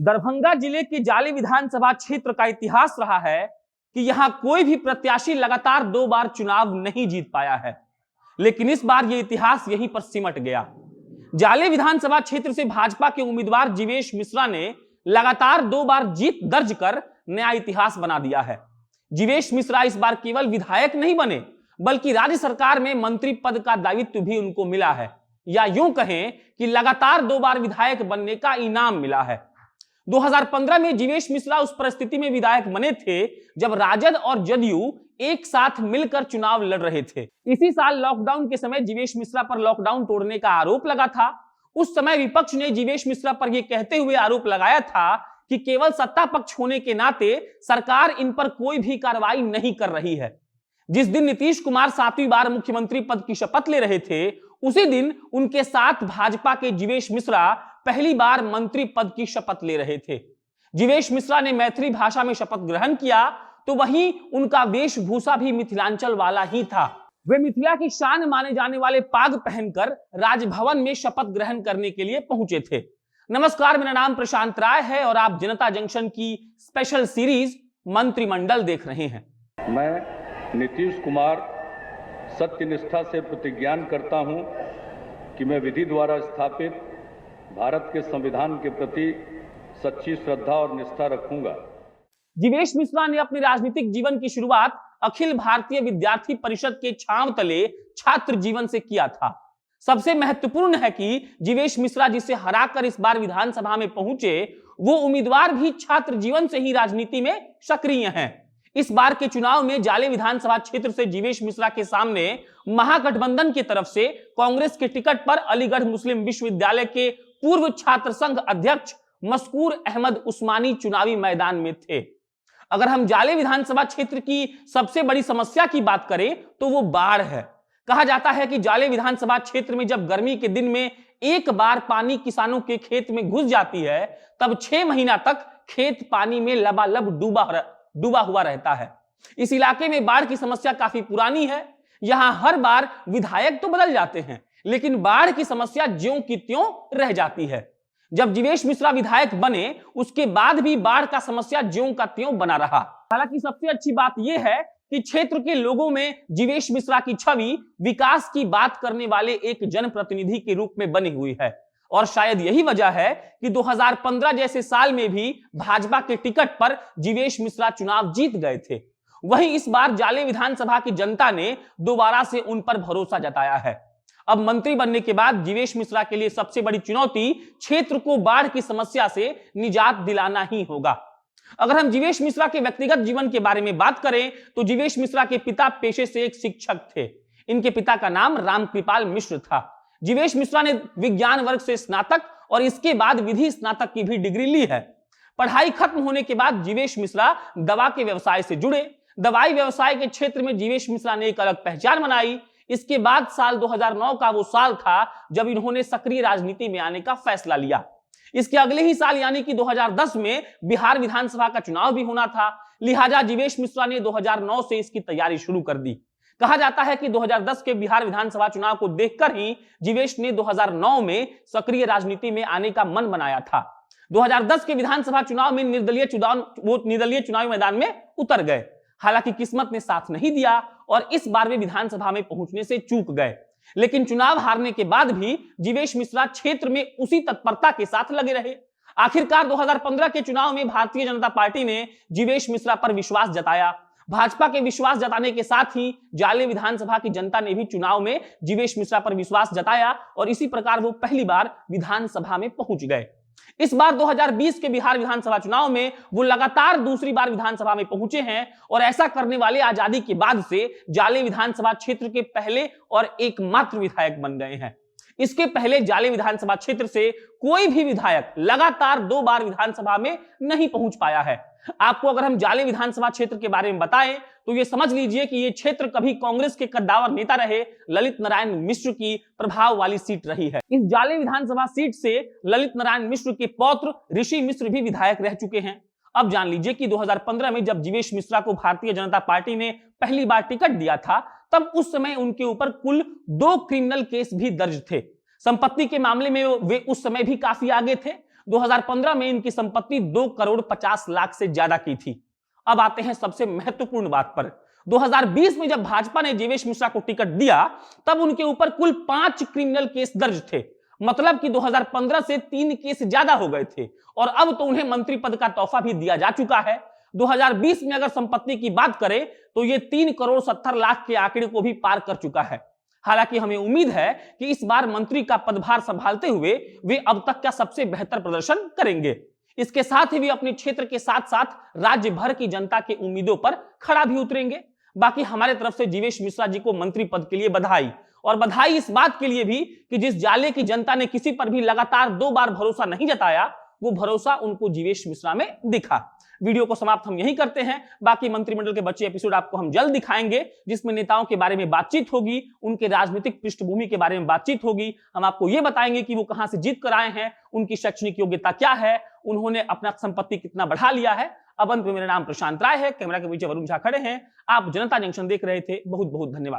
दरभंगा जिले के जाले विधानसभा क्षेत्र का इतिहास रहा है कि यहां कोई भी प्रत्याशी लगातार 2 बार चुनाव नहीं जीत पाया है, लेकिन इस बार यह इतिहास यहीं पर सिमट गया। जाले विधानसभा क्षेत्र से भाजपा के उम्मीदवार जीवेश मिश्रा ने लगातार 2 बार जीत दर्ज कर नया इतिहास बना दिया है। जीवेश मिश्रा इस बार केवल विधायक नहीं बने, बल्कि राज्य सरकार में मंत्री पद का दायित्व भी उनको मिला है, या यूं कहें कि लगातार 2 बार विधायक बनने का इनाम मिला है। 2015 में जीवेश मिश्रा उस परिस्थिति में विधायक बने थे जब राजद और जदयू एक साथ मिलकर चुनाव लड़ रहे थे। इसी साल लॉकडाउन के समय जीवेश मिश्रा पर लॉकडाउन तोड़ने का आरोप लगा था। उस समय विपक्ष ने जीवेश मिश्रा पर यह कहते हुए आरोप लगाया था कि केवल सत्ता पक्ष होने के नाते सरकार इन पर कोई भी कार्रवाई नहीं कर रही है। जिस दिन नीतीश कुमार 7वीं बार मुख्यमंत्री पद की शपथ ले रहे थे, उसी दिन उनके साथ भाजपा के जीवेश मिश्रा पहली बार मंत्री पद की शपथ ले रहे थे। जीवेश मिश्रा ने मैथिली भाषा में शपथ ग्रहण किया, तो वहीं उनका वेशभूषा भी मिथिलांचल वाला ही था। वे मिथिला की शान माने जाने वाले पाग पहनकर राजभवन में शपथ ग्रहण करने के लिए पहुंचे थे। नमस्कार, मेरा नाम प्रशांत राय है और आप जनता जंक्शन की स्पेशल सीरीज मंत्रिमंडल देख रहे हैं। मैं नीतीश कुमार सत्यनिष्ठा से प्रतिज्ञान करता हूं कि मैं विधि द्वारा स्थापित भारत के संविधान के प्रति सच्ची श्रद्धा और निष्ठा रखूंगा। जीवेश मिश्रा ने अपने राजनीतिक जीवन की शुरुआत अखिल भारतीय विद्यार्थी परिषद के छांव तले छात्र जीवन से किया था। सबसे महत्वपूर्ण है कि जीवेश मिश्रा जिसे हराकर इस बार विधानसभा में पहुंचे, वो उम्मीदवार भी छात्र जीवन से ही राजनीति में सक्रिय हैं। इस बार के चुनाव में जाले विधानसभा क्षेत्र से जीवेश मिश्रा के सामने महागठबंधन की तरफ से कांग्रेस के टिकट पर अलीगढ़ मुस्लिम विश्वविद्यालय के पूर्व छात्र संघ अध्यक्ष मस्कूर अहमद उस्मानी चुनावी मैदान में थे। अगर हम जाले विधानसभा क्षेत्र की सबसे बड़ी समस्या की बात करें तो वो बाढ़ है। कहा जाता है कि जाले विधानसभा क्षेत्र में जब गर्मी के दिन में एक बार पानी किसानों के खेत में घुस जाती है, तब 6 महीना तक खेत पानी में लबालब डूबा हुआ रहता है। इस इलाके में बाढ़ की समस्या काफी पुरानी है। यहां हर बार विधायक तो बदल जाते हैं, लेकिन बाढ़ की समस्या ज्यों की त्यों रह जाती है। जब जीवेश मिश्रा विधायक बने, उसके बाद भी बाढ़ का समस्या ज्यों का त्यों बना रहा। हालांकि सबसे अच्छी बात यह है कि क्षेत्र के लोगों में जीवेश मिश्रा की छवि विकास की बात करने वाले एक जनप्रतिनिधि के रूप में बनी हुई है, और शायद यही वजह है कि 2015 जैसे साल में भी भाजपा के टिकट पर जीवेश मिश्रा चुनाव जीत गए थे। वहीं इस बार जाले विधानसभा की जनता ने दोबारा से उन पर भरोसा जताया है। अब मंत्री बनने के बाद जीवेश मिश्रा के लिए सबसे बड़ी चुनौती क्षेत्र को बाढ़ की समस्या से निजात दिलाना ही होगा। अगर हम जीवेश मिश्रा के व्यक्तिगत जीवन के बारे में बात करें तो जीवेश मिश्रा के पिता पेशे से एक शिक्षक थे। इनके पिता का नाम रामकृपाल मिश्र था। जीवेश मिश्रा ने विज्ञान वर्ग से स्नातक और इसके बाद विधि स्नातक की भी डिग्री ली है। पढ़ाई खत्म होने के बाद जीवेश मिश्रा दवा के व्यवसाय से जुड़े। दवाई व्यवसाय के क्षेत्र में जीवेश मिश्रा ने एक अलग पहचान बनाई। इसके बाद साल 2009 का वो साल था जब इन्होंने सक्रिय राजनीति में आने का फैसला लिया। इसके अगले ही साल यानी कि 2010 में बिहार विधानसभा का चुनाव भी होना था, लिहाजा जीवेश मिश्रा ने 2009 से इसकी तैयारी शुरू कर दी। कहा जाता है कि 2010 के बिहार विधानसभा चुनाव को देखकर ही जीवेश ने 2009 में सक्रिय राजनीति में आने का मन बनाया था। 2010 के विधानसभा चुनाव में निर्दलीय चुनावी मैदान में उतर गए। हालांकि किस्मत ने साथ नहीं दिया और इस बार वे विधानसभा में पहुंचने से चूक गए, लेकिन चुनाव हारने के बाद भी जीवेश मिश्रा क्षेत्र में उसी तत्परता के साथ लगे रहे। आखिरकार 2015 के चुनाव में भारतीय जनता पार्टी ने जीवेश मिश्रा पर विश्वास जताया। भाजपा के विश्वास जताने के साथ ही जाले विधानसभा की जनता ने भी चुनाव में जीवेश मिश्रा पर विश्वास जताया और इसी प्रकार वो पहली बार विधानसभा में पहुंच गए। इस बार 2020 के बिहार विधानसभा चुनाव में वो लगातार दूसरी बार विधानसभा में पहुंचे हैं और ऐसा करने वाले आजादी के बाद से जाले विधानसभा क्षेत्र के पहले और एकमात्र विधायक बन गए हैं। इसके पहले जाले विधानसभा क्षेत्र से कोई भी विधायक लगातार 2 बार विधानसभा में नहीं पहुंच पाया है। आपको अगर हम जाले विधानसभा क्षेत्र के बारे में बताएं तो ये समझ लीजिए कि ये क्षेत्र कभी कांग्रेस के कद्दावर नेता रहे ललित नारायण मिश्र की प्रभाव वाली सीट रही है। इस जाले विधानसभा सीट से ललित नारायण मिश्र के पौत्र ऋषि मिश्र भी विधायक रह चुके हैं। अब जान लीजिए कि 2015 में जब जीवेश मिश्रा को भारतीय जनता पार्टी ने पहली बार टिकट दिया था, तब उस समय उनके ऊपर कुल 2 क्रिमिनल केस भी दर्ज थे। संपत्ति के मामले में वे उस समय भी काफी आगे थे। 2015 में इनकी संपत्ति 2 करोड़ 50 लाख से ज्यादा की थी। अब आते हैं सबसे महत्वपूर्ण बात पर। 2020 में जब भाजपा ने जीवेश मिश्रा को टिकट दिया तब उनके ऊपर कुल 5 क्रिमिनल केस दर्ज थे। मतलब कि 2015 से 3 केस ज्यादा हो गए थे और अब तो उन्हें मंत्री पद का तोहफा भी दिया जा चुका है। 2020 में अगर संपत्ति की बात करें तो ये 3 करोड़ 70 लाख के आंकड़े को भी पार कर चुका है। हालांकि हमें उम्मीद है कि इस बार मंत्री का पदभार संभालते हुए वे अब तक का सबसे बेहतर प्रदर्शन करेंगे। इसके साथ ही वे अपने क्षेत्र के साथ साथ राज्य भर की जनता के उम्मीदों पर खड़ा भी उतरेंगे। बाकी हमारे तरफ से जीवेश मिश्रा जी को मंत्री पद के लिए बधाई, और बधाई इस बात के लिए भी कि जिस जाले की जनता ने किसी पर भी लगातार 2 बार भरोसा नहीं जताया, वो भरोसा उनको जीवेश मिश्रा में दिखा। वीडियो को समाप्त हम यही करते हैं। बाकी मंत्रिमंडल के बचे एपिसोड आपको हम जल्द दिखाएंगे, जिसमें नेताओं के बारे में बातचीत होगी, उनके राजनीतिक पृष्ठभूमि के बारे में बातचीत होगी। हम आपको यह बताएंगे कि वो कहां से जीत कर आए हैं, उनकी शैक्षणिक योग्यता क्या है, उन्होंने अपना संपत्ति कितना बढ़ा लिया है। अब अंत में मेरा नाम प्रशांत राय है, कैमरा के पीछे वरुण झा खड़े हैं। आप जनता जंक्शन देख रहे थे। बहुत बहुत धन्यवाद।